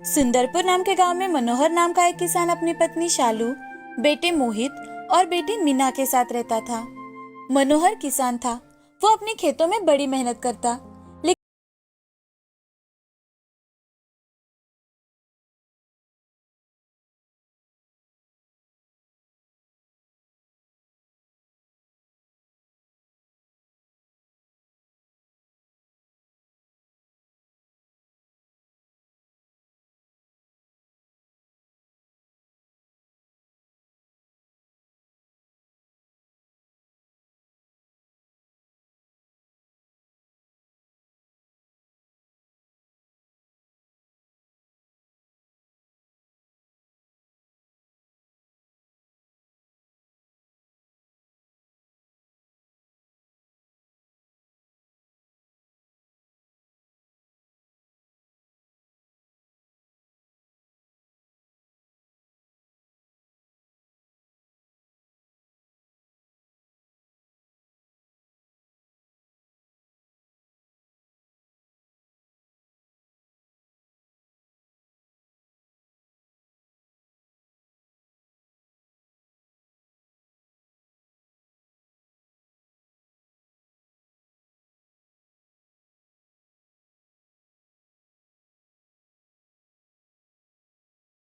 सुंदरपुर नाम के गांव में मनोहर नाम का एक किसान अपनी पत्नी शालू, बेटे मोहित और बेटी मीना के साथ रहता था। मनोहर किसान था। वो अपने खेतों में बड़ी मेहनत करता,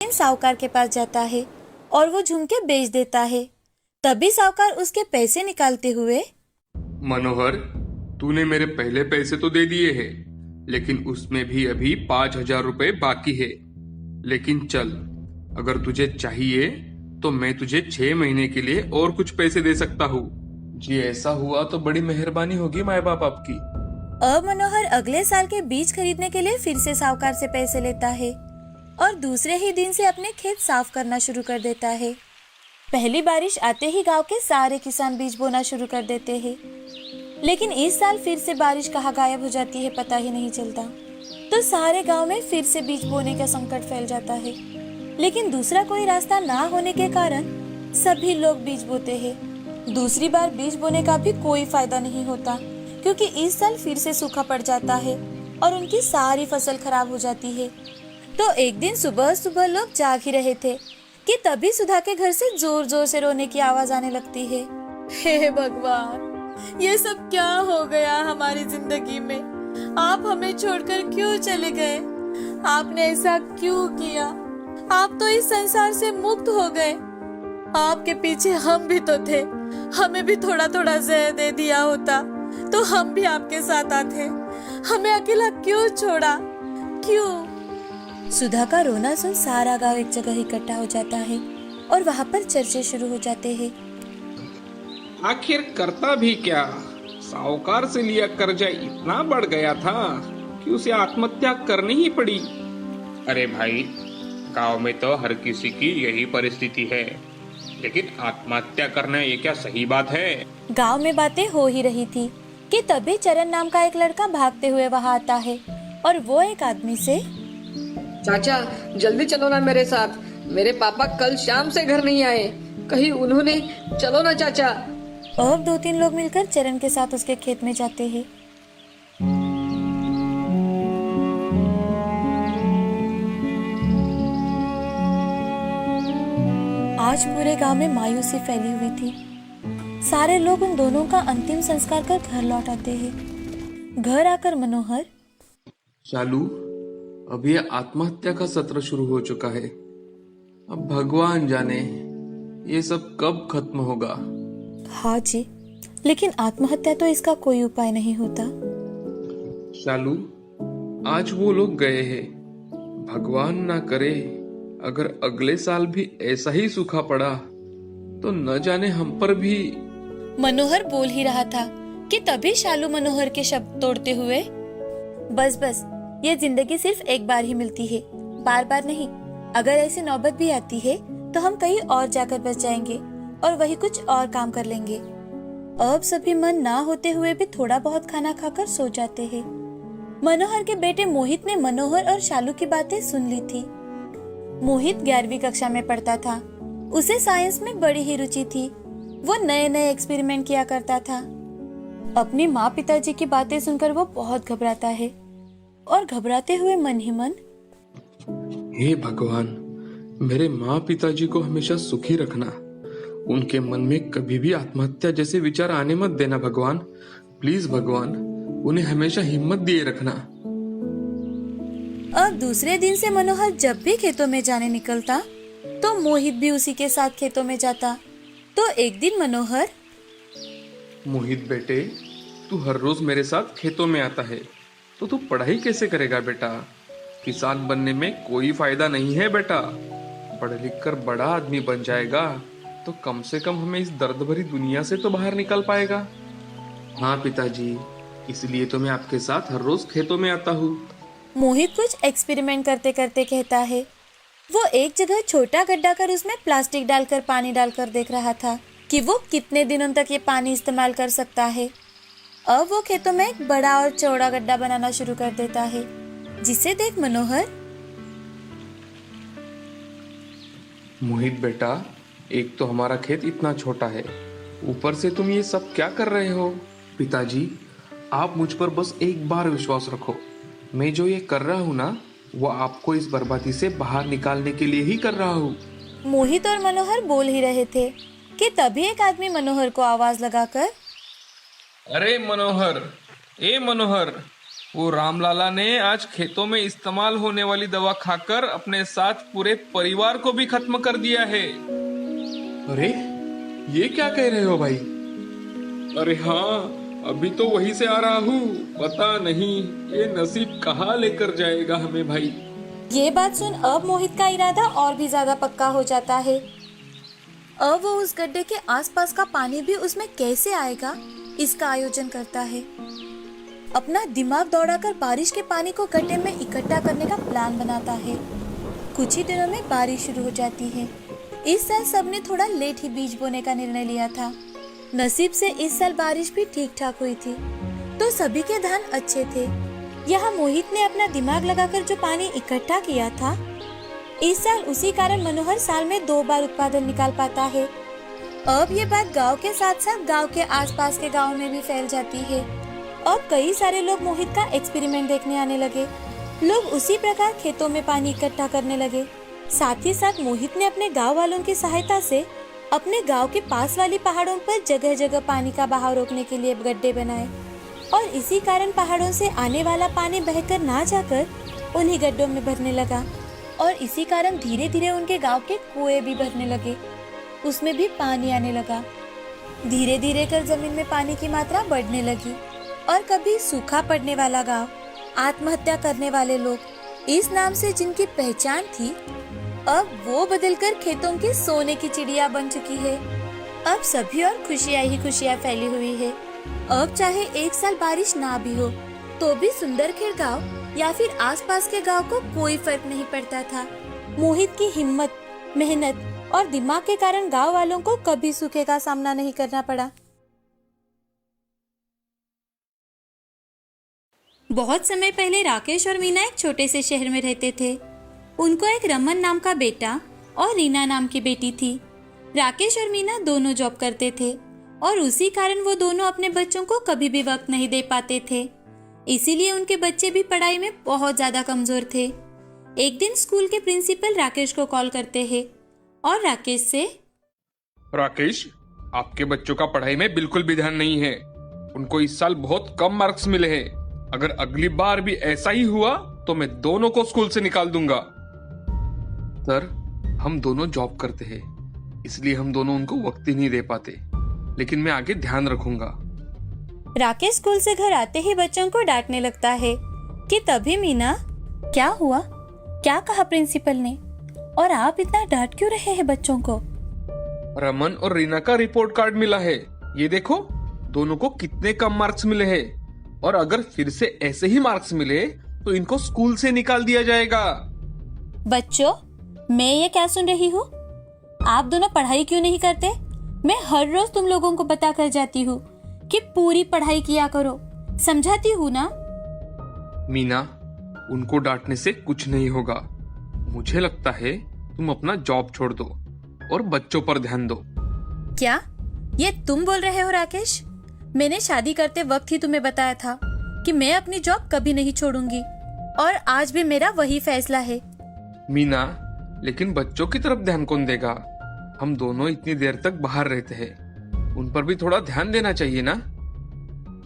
साहूकार के पास जाता है और वो झुमके बेच देता है। तभी साहूकार उसके पैसे निकालते हुए, मनोहर, तूने मेरे पहले पैसे तो दे दिए हैं, लेकिन उसमें भी अभी 5,000 रुपए बाकी है। लेकिन चल, अगर तुझे चाहिए तो मैं तुझे 6 महीने के लिए और कुछ पैसे दे सकता हूँ। जी, ऐसा हुआ तो बड़ी मेहरबानी होगी माए बाप आपकी। अब मनोहर अगले साल के बीज खरीदने के लिए फिर से साहूकार से पैसे लेता है और दूसरे ही दिन से अपने खेत साफ करना शुरू कर देता है। पहली बारिश आते ही गांव के सारे किसान बीज बोना शुरू कर देते हैं, लेकिन इस साल फिर से बारिश कहाँ गायब हो जाती है पता ही नहीं चलता। तो सारे गांव में फिर से बीज बोने का संकट फैल जाता है, लेकिन दूसरा कोई रास्ता ना होने के कारण सभी लोग बीज बोते हैं। दूसरी बार बीज बोने का भी कोई फायदा नहीं होता, क्योंकि इस साल फिर से सूखा पड़ जाता है और उनकी सारी फसल खराब हो जाती है। तो एक दिन सुबह सुबह लोग जाग ही रहे थे कि तभी सुधा के घर से जोर जोर से रोने की आवाज आने लगती है। हे भगवान, ये सब क्या हो गया हमारी जिंदगी में? आप हमें छोड़कर क्यों चले गए? आपने ऐसा क्यों किया? आप तो इस संसार से मुक्त हो गए। आपके पीछे हम भी तो थे, हमें भी थोड़ा थोड़ा जहर दे दिया होता तो हम भी आपके साथ आते। हमें अकेला क्यों छोड़ा? क्यों? सुधा का रोना सुन सारा गांव एक जगह इकट्ठा हो जाता है और वहाँ पर चर्चे शुरू हो जाते हैं। आखिर करता भी क्या? साहूकार से लिया कर्जा इतना बढ़ गया था कि उसे आत्महत्या करनी ही पड़ी। अरे भाई, गांव में तो हर किसी की यही परिस्थिति है, लेकिन आत्महत्या करना ये क्या सही बात है? गांव में बातें हो ही रही थी कि तभी चरण नाम का एक लड़का भागते हुए वहाँ आता है और वो एक आदमी से, चाचा जल्दी चलो ना मेरे साथ, मेरे पापा कल शाम से घर नहीं आए, कहीं उन्होंने, चलो ना चाचा। अब 2-3 लोग मिलकर चरण के साथ उसके खेत में जाते हैं। आज पूरे गांव में मायूसी फैली हुई थी। सारे लोग उन दोनों का अंतिम संस्कार कर घर लौट आते हैं। घर आकर मनोहर, शालू, अब ये आत्महत्या का सत्र शुरू हो चुका है। अब भगवान जाने ये सब कब खत्म होगा। हाँ जी, लेकिन आत्महत्या तो इसका कोई उपाय नहीं होता। शालू, आज वो लोग गए हैं। भगवान ना करे अगर अगले साल भी ऐसा ही सूखा पड़ा तो न जाने हम पर भी। मनोहर बोल ही रहा था कि तभी शालू मनोहर के शब्द तोड़ते हुए, बस बस, ये जिंदगी सिर्फ एक बार ही मिलती है, बार बार नहीं। अगर ऐसी नौबत भी आती है तो हम कहीं और जाकर बस जाएंगे और वही कुछ और काम कर लेंगे। अब सभी मन ना होते हुए भी थोड़ा बहुत खाना खाकर सो जाते हैं। मनोहर के बेटे मोहित ने मनोहर और शालू की बातें सुन ली थी। मोहित 11वीं कक्षा में पढ़ता था। उसे साइंस में बड़ी ही रुचि थी। वो नए नए एक्सपेरिमेंट किया करता था। अपनी माँ पिताजी की बातें सुनकर वो बहुत घबराता है और घबराते हुए मन ही मन, हे भगवान, मेरे माँ पिताजी को हमेशा सुखी रखना। उनके मन में कभी भी आत्महत्या जैसे विचार आने मत देना भगवान। प्लीज भगवान, उन्हें हमेशा हिम्मत दिए रखना। अब दूसरे दिन से मनोहर जब भी खेतों में जाने निकलता तो मोहित भी उसी के साथ खेतों में जाता। तो एक दिन मनोहर, मोहित बेटे, तू हर रोज मेरे साथ खेतों में आता है, तो तू पढ़ाई कैसे करेगा बेटा? किसान बनने में कोई फायदा नहीं है बेटा। पढ़ लिख कर बड़ा आदमी बन जाएगा तो कम से कम हमें इस दर्द भरी दुनिया से तो बाहर निकल पाएगा। हाँ पिताजी, इसलिए तो मैं आपके साथ हर रोज खेतों में आता हूँ। मोहित कुछ एक्सपेरिमेंट करते करते कहता है। वो एक जगह छोटा गड्ढा कर उसमें प्लास्टिक डालकर पानी डालकर देख रहा था कि वो कितने दिनों तक ये पानी इस्तेमाल कर सकता है। अब वो खेतों में एक बड़ा और चौड़ा गड्ढा बनाना शुरू कर देता है, जिसे देख मनोहर, मोहित बेटा, एक तो हमारा खेत इतना छोटा है, ऊपर से तुम ये सब क्या कर रहे हो? पिताजी, आप मुझ पर बस एक बार विश्वास रखो। मैं जो ये कर रहा हूँ ना, वो आपको इस बर्बादी से बाहर निकालने के लिए ही कर रहा हूँ। मोहित और मनोहर बोल ही रहे थे कि तभी एक आदमी मनोहर को आवाज लगाकर, अरे मनोहर, ए मनोहर, वो रामलाला ने आज खेतों में इस्तेमाल होने वाली दवा खाकर अपने साथ पूरे परिवार को भी खत्म कर दिया है। अरे ये क्या कह रहे हो भाई? अरे हाँ, अभी तो वहीं से आ रहा हूँ। पता नहीं ये नसीब कहाँ लेकर जाएगा हमें भाई। ये बात सुन अब मोहित का इरादा और भी ज्यादा पक्का हो जाता है। अब वो उस गड्ढे के आसपास का पानी भी उसमें कैसे आएगा, इसका आयोजन करता है। अपना दिमाग दौड़ाकर बारिश के पानी को गड्ढे में इकट्ठा करने का प्लान बनाता है। कुछ ही दिनों में बारिश शुरू हो जाती है। इस साल सबने थोड़ा लेट ही बीज बोने का निर्णय लिया था। नसीब से इस साल बारिश भी ठीक ठाक हुई थी, तो सभी के धान अच्छे थे। यहाँ मोहित ने अपना दिमाग लगाकर जो पानी इकट्ठा किया था, इस साल उसी कारण मनोहर साल में 2 बार उत्पादन निकाल पाता है। अब ये बात गांव के साथ साथ गांव के आसपास के गांव में भी फैल जाती है। अब कई सारे लोग मोहित का एक्सपेरिमेंट देखने आने लगे। लोग उसी प्रकार खेतों में पानी इकट्ठा करने लगे। साथ ही साथ मोहित ने अपने गांव वालों की सहायता से अपने गांव के पास वाली पहाड़ों पर जगह जगह पानी का बहाव रोकने के लिए गड्ढे बनाए, और इसी कारण पहाड़ों से आने वाला पानी बहकर ना जाकर उन्हीं गड्ढों में भरने लगा। और इसी कारण धीरे धीरे उनके गांव के कुएं भी भरने लगे, उसमें भी पानी आने लगा। धीरे धीरे कर जमीन में पानी की मात्रा बढ़ने लगी, और कभी सूखा पड़ने वाला गांव, आत्महत्या करने वाले लोग, इस नाम से जिनकी पहचान थी, अब वो बदलकर खेतों की सोने की चिड़िया बन चुकी है। अब सभी और खुशियाँ ही खुशियाँ फैली हुई है। अब चाहे एक साल बारिश ना भी हो, तो भी सुंदरखेड़ गांव या फिर आसपास के गांव को कोई फर्क नहीं पड़ता था। मोहित की हिम्मत, मेहनत और दिमाग के कारण गांव वालों को कभी सूखे का सामना नहीं करना पड़ा। बहुत समय पहले राकेश और मीना एक छोटे से शहर में रहते थे। उनको एक रमन नाम का बेटा और रीना नाम की बेटी थी। राकेश और मीना दोनों जॉब करते थे, और उसी कारण वो दोनों अपने बच्चों को कभी भी वक्त नहीं दे पाते थे। इसीलिए उनके बच्चे भी पढ़ाई में बहुत ज्यादा कमजोर थे। एक दिन स्कूल के प्रिंसिपल राकेश को कॉल करते हैं और राकेश से, राकेश, आपके बच्चों का पढ़ाई में बिल्कुल भी ध्यान नहीं है। उनको इस साल बहुत कम मार्क्स मिले हैं। अगर अगली बार भी ऐसा ही हुआ तो मैं दोनों को स्कूल से निकाल दूंगा। सर, हम दोनों जॉब करते हैं, इसलिए हम दोनों उनको वक्त ही नहीं दे पाते, लेकिन मैं आगे ध्यान रखूंगा। राकेश स्कूल से घर आते ही बच्चों को डांटने लगता है कि तभी मीना, क्या हुआ, क्या कहा प्रिंसिपल ने, और आप इतना डांट क्यों रहे हैं बच्चों को? रमन और रीना का रिपोर्ट कार्ड मिला है, ये देखो, दोनों को कितने कम मार्क्स मिले हैं, और अगर फिर से ऐसे ही मार्क्स मिले तो इनको स्कूल से निकाल दिया जाएगा। बच्चों, मैं ये क्या सुन रही हूँ? आप दोनों पढ़ाई क्यों नहीं करते? मैं हर रोज तुम लोगों को बता कर जाती हूँ कि पूरी पढ़ाई किया करो, समझाती हूँ ना? मीना, उनको डांटने से कुछ नहीं होगा। मुझे लगता है तुम अपना जॉब छोड़ दो और बच्चों पर ध्यान दो। क्या ये तुम बोल रहे हो राकेश? मैंने शादी करते वक्त ही तुम्हें बताया था कि मैं अपनी जॉब कभी नहीं छोड़ूंगी, और आज भी मेरा वही फैसला है। मीना, लेकिन बच्चों की तरफ ध्यान कौन देगा? हम दोनों इतनी देर तक बाहर रहते हैं, उन पर भी थोड़ा ध्यान देना चाहिए ना।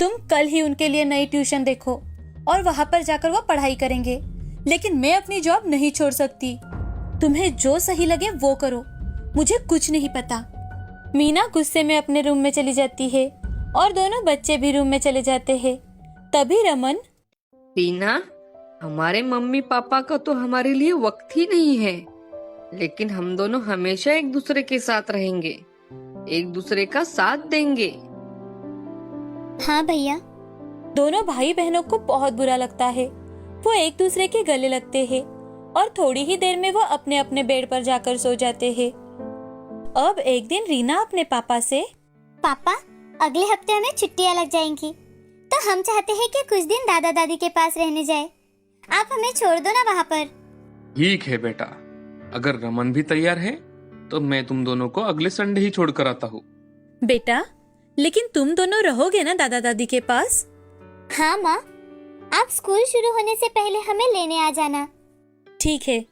तुम कल ही उनके लिए नई ट्यूशन देखो और वहाँ पर जाकर वो पढ़ाई करेंगे, लेकिन मैं अपनी जॉब नहीं छोड़ सकती। तुम्हें जो सही लगे वो करो, मुझे कुछ नहीं पता। मीना गुस्से में अपने रूम में चली जाती है और दोनों बच्चे भी रूम में चले जाते हैं। तभी रमन, रीना, हमारे मम्मी पापा का तो हमारे लिए वक्त ही नहीं है, लेकिन हम दोनों हमेशा एक दूसरे के साथ रहेंगे, एक दूसरे का साथ देंगे। हाँ भैया। दोनों भाई बहनों को बहुत बुरा लगता है। वो एक दूसरे के गले लगते हैं और थोड़ी ही देर में वो अपने अपने बेड पर जाकर सो जाते हैं। अब एक दिन रीना अपने पापा से, पापा, अगले हफ्ते हमें छुट्टियां लग जाएंगी, तो हम चाहते हैं कि कुछ दिन दादा दादी के पास रहने जाए। आप हमें छोड़ दो ना वहाँ पर। ठीक है बेटा, अगर रमन भी तैयार है तो मैं तुम दोनों को अगले संडे ही छोड़ कर आता हूँ। बेटा, लेकिन तुम दोनों रहोगे ना दादा दादी के पास? हाँ माँ, आप स्कूल शुरू होने से पहले हमें लेने आ जाना। ठीक है।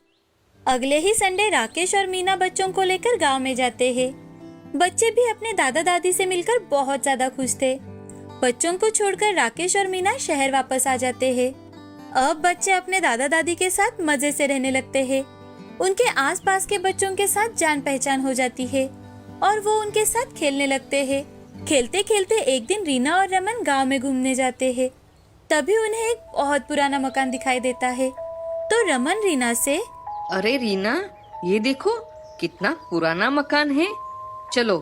अगले ही संडे राकेश और मीना बच्चों को लेकर गांव में जाते हैं। बच्चे भी अपने दादा दादी से मिलकर बहुत ज्यादा खुश थे। बच्चों को छोड़कर राकेश और मीना शहर वापस आ जाते हैं। अब बच्चे अपने दादा दादी के साथ मजे से रहने लगते हैं। उनके आसपास के बच्चों के साथ जान पहचान हो जाती है और वो उनके साथ खेलने लगते हैं। खेलते खेलते एक दिन रीना और रमन गांव में घूमने जाते हैं। तभी उन्हें एक बहुत पुराना मकान दिखाई देता है। तो रमन रीना से, अरे रीना, ये देखो कितना पुराना मकान है, चलो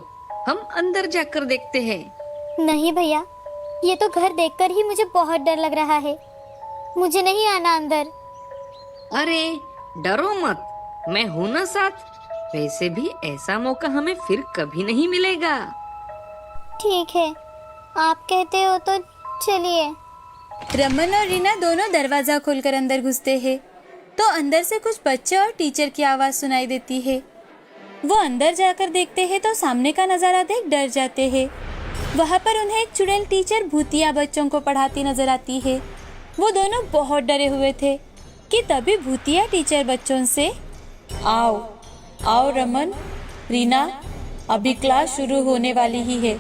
हम अंदर जाकर देखते हैं। नहीं भैया, ये तो घर देखकर ही मुझे बहुत डर लग रहा है, मुझे नहीं आना अंदर। अरे डरो मत, मैं हूं ना साथ। वैसे भी ऐसा मौका हमें फिर कभी नहीं मिलेगा। ठीक है, आप कहते हो तो चलिए। रमन और रीना दोनों दरवाजा खोलकर अंदर घुसते हैं तो अंदर से कुछ बच्चे और टीचर की आवाज सुनाई देती है। वो अंदर जाकर देखते हैं तो सामने का नजारा देख डर जाते हैं। वहाँ पर उन्हें एक चुड़ैल टीचर भूतिया बच्चों को पढ़ाती नजर आती है। वो दोनों बहुत डरे हुए थे कि तभी भूतिया टीचर बच्चों से, आओ आओ रमन, रीना, अभी क्लास शुरू होने वाली ही है,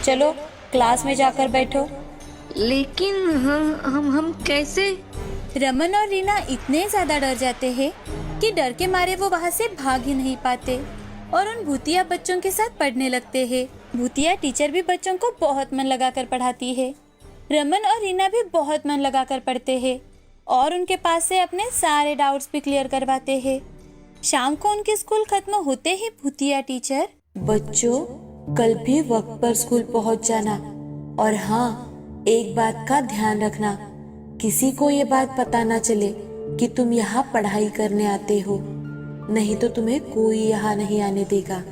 चलो क्लास में जाकर बैठो। लेकिन हम कैसे? रमन और रीना इतने ज्यादा डर जाते हैं कि डर के मारे वो वहाँ से भाग ही नहीं पाते और उन भूतिया बच्चों के साथ पढ़ने लगते हैं। भूतिया टीचर भी बच्चों को बहुत मन लगाकर पढ़ाती है। रमन और रीना भी बहुत मन लगाकर पढ़ते हैं और उनके पास से अपने सारे डाउट्स भी क्लियर करवाते हैं। शाम को उनके स्कूल खत्म होते ही भूतिया टीचर, बच्चों, कल भी वक्त पर स्कूल पहुंच जाना और हाँ, एक बात का ध्यान रखना, किसी को ये बात पता ना चले कि तुम यहाँ पढ़ाई करने आते हो, नहीं तो तुम्हें कोई यहाँ नहीं आने देगा।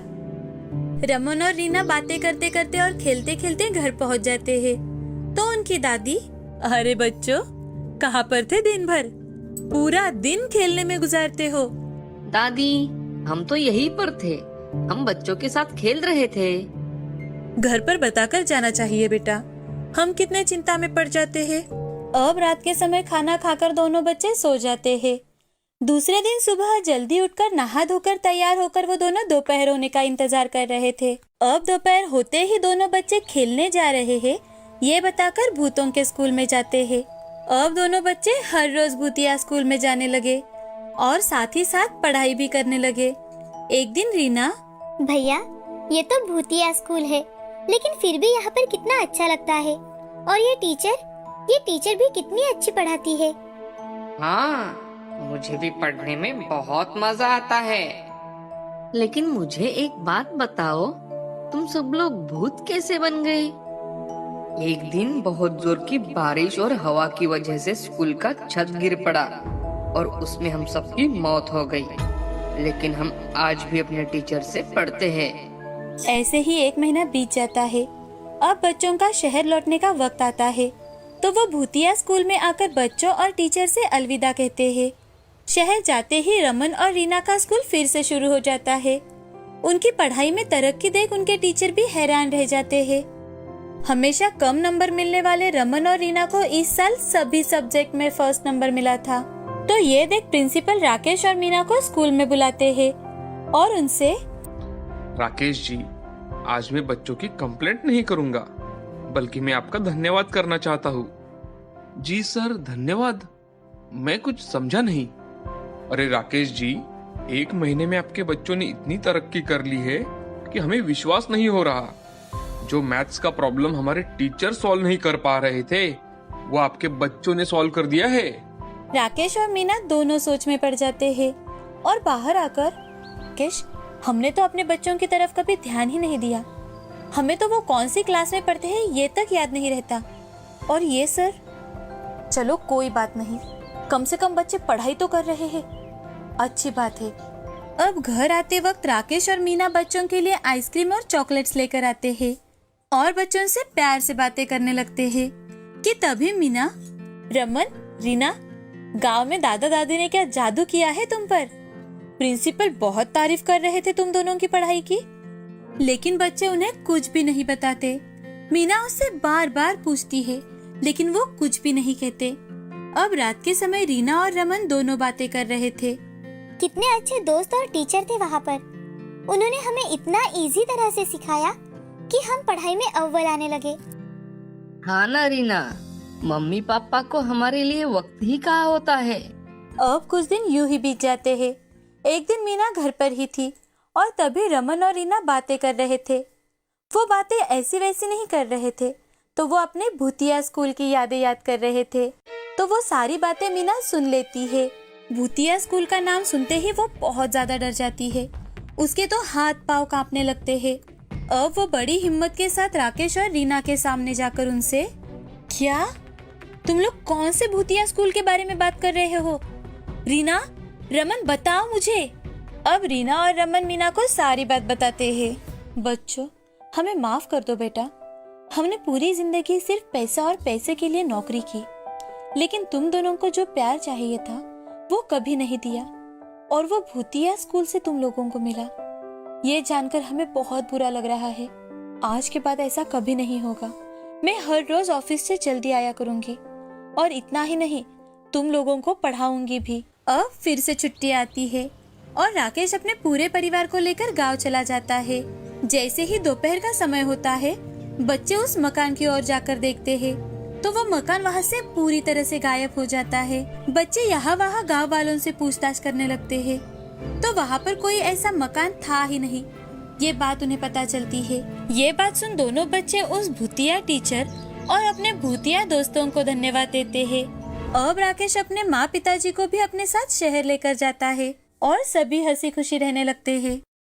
रमन और रीना बातें करते करते और खेलते खेलते घर पहुँच जाते हैं तो उनकी दादी, अरे बच्चों, कहाँ पर थे दिन भर? पूरा दिन खेलने में गुजारते हो। दादी, हम तो यहीं पर थे, हम बच्चों के साथ खेल रहे थे। घर पर बताकर जाना चाहिए बेटा, हम कितने चिंता में पड़ जाते हैं। अब रात के समय खाना खाकर दोनों बच्चे सो जाते हैं। दूसरे दिन सुबह जल्दी उठकर नहा धोकर तैयार होकर वो दोनों दोपहर होने का इंतजार कर रहे थे। अब दोपहर होते ही दोनों बच्चे खेलने जा रहे हैं ये बताकर भूतों के स्कूल में जाते हैं। अब दोनों बच्चे हर रोज भूतिया स्कूल में जाने लगे और साथ ही साथ पढ़ाई भी करने लगे। एक दिन रीना, भैया, ये तो भूतिया स्कूल है, लेकिन फिर भी यहाँ पर कितना अच्छा लगता है। और ये टीचर भी कितनी अच्छी पढ़ाती है। हाँ, मुझे भी पढ़ने में बहुत मजा आता है। लेकिन मुझे एक बात बताओ, तुम सब लोग भूत कैसे बन गए? एक दिन बहुत जोर की बारिश और हवा की वजह से स्कूल का छत गिर पड़ा और उसमें हम सबकी मौत हो गई। लेकिन हम आज भी अपने टीचर से पढ़ते हैं। ऐसे ही एक महीना बीत जाता है। अब बच्चों का शहर लौटने का वक्त आता है तो वो भूतिया स्कूल में आकर बच्चों और टीचर से अलविदा कहते हैं। शहर जाते ही रमन और रीना का स्कूल फिर से शुरू हो जाता है। उनकी पढ़ाई में तरक्की देख उनके टीचर भी हैरान रह जाते हैं। हमेशा कम नंबर मिलने वाले रमन और रीना को इस साल सभी सब्जेक्ट में फर्स्ट नंबर मिला था। तो ये देख प्रिंसिपल राकेश और मीना को स्कूल में बुलाते हैं और उनसे राकेश जी, आज मैं बच्चों की कंप्लेंट नहीं करूंगा, बल्कि मैं आपका धन्यवाद करना चाहता हूँ। जी सर, धन्यवाद? मैं कुछ समझा नहीं। अरे राकेश जी, 1 महीने में आपके बच्चों ने इतनी तरक्की कर ली है कि हमें विश्वास नहीं हो रहा। जो मैथ्स का प्रॉब्लम हमारे टीचर सॉल्व नहीं कर पा रहे थे, वो आपके बच्चों ने सॉल्व कर दिया है। राकेश और मीना दोनों सोच में पड़ जाते हैं और बाहर आकर, राकेश, हमने तो अपने बच्चों की तरफ कभी ध्यान ही नहीं दिया। हमें तो वो कौन सी क्लास में पढ़ते हैं ये तक याद नहीं रहता। और ये सर, चलो कोई बात नहीं, कम से कम बच्चे पढ़ाई तो कर रहे हैं, अच्छी बात है। अब घर आते वक्त राकेश और मीना बच्चों के लिए आइसक्रीम और चॉकलेट्स लेकर आते हैं और बच्चों से प्यार से बातें करने लगते हैं कि तभी मीना, रमन, रीना, गांव में दादा दादी ने क्या जादू किया है तुम पर? प्रिंसिपल बहुत तारीफ कर रहे थे तुम दोनों की पढ़ाई की, लेकिन बच्चे उन्हें कुछ भी नहीं बताते। मीना उससे बार बार पूछती है, लेकिन वो कुछ भी नहीं कहते। अब रात के समय रीना और रमन दोनों बातें कर रहे थे। कितने अच्छे दोस्त और टीचर थे वहाँ पर। उन्होंने हमें इतना इजी तरह से सिखाया कि हम पढ़ाई में अव्वल आने लगे। हाँ ना रीना, मम्मी पापा को हमारे लिए वक्त ही कहाँ होता है। अब कुछ दिन यूं ही बीत जाते हैं। एक दिन मीना घर पर ही थी और तभी रमन और रीना बातें कर रहे थे। वो बातें ऐसी वैसी नहीं कर रहे थे, तो वो अपने भूतिया स्कूल की यादें याद कर रहे थे। तो वो सारी बातें मीना सुन लेती है। भूतिया स्कूल का नाम सुनते ही वो बहुत ज्यादा डर जाती है। उसके तो हाथ पांव कांपने लगते हैं। अब वो बड़ी हिम्मत के साथ राकेश और रीना के सामने जाकर उनसे, क्या तुम लोग कौन से भूतिया स्कूल के बारे में बात कर रहे हो? रीना, रमन, बताओ मुझे। अब रीना और रमन मीना को सारी बात बताते हैं। बच्चों, हमें माफ कर दो बेटा, हमने पूरी जिंदगी सिर्फ पैसा और पैसे के लिए नौकरी की, लेकिन तुम दोनों को जो प्यार चाहिए था वो कभी नहीं दिया, और वो भूतिया स्कूल से तुम लोगों को मिला। ये जानकर हमें बहुत बुरा लग रहा है। आज के बाद ऐसा कभी नहीं होगा। मैं हर रोज ऑफिस से जल्दी आया करूंगी, और इतना ही नहीं, तुम लोगों को पढ़ाऊंगी भी। अब फिर से छुट्टी आती है और राकेश अपने पूरे परिवार को लेकर गांव चला जाता है। जैसे ही दोपहर का समय होता है, बच्चे उस मकान की ओर जाकर देखते हैं तो वो मकान वहाँ से पूरी तरह से गायब हो जाता है। बच्चे यहाँ वहाँ गांव वालों से पूछताछ करने लगते हैं तो वहाँ पर कोई ऐसा मकान था ही नहीं। ये बात उन्हें पता चलती है। ये बात सुन दोनों बच्चे उस भूतिया टीचर और अपने भूतिया दोस्तों को धन्यवाद देते हैं। अब राकेश अपने माँ पिताजी को भी अपने साथ शहर लेकर जाता है और सभी हंसी खुशी रहने लगते हैं।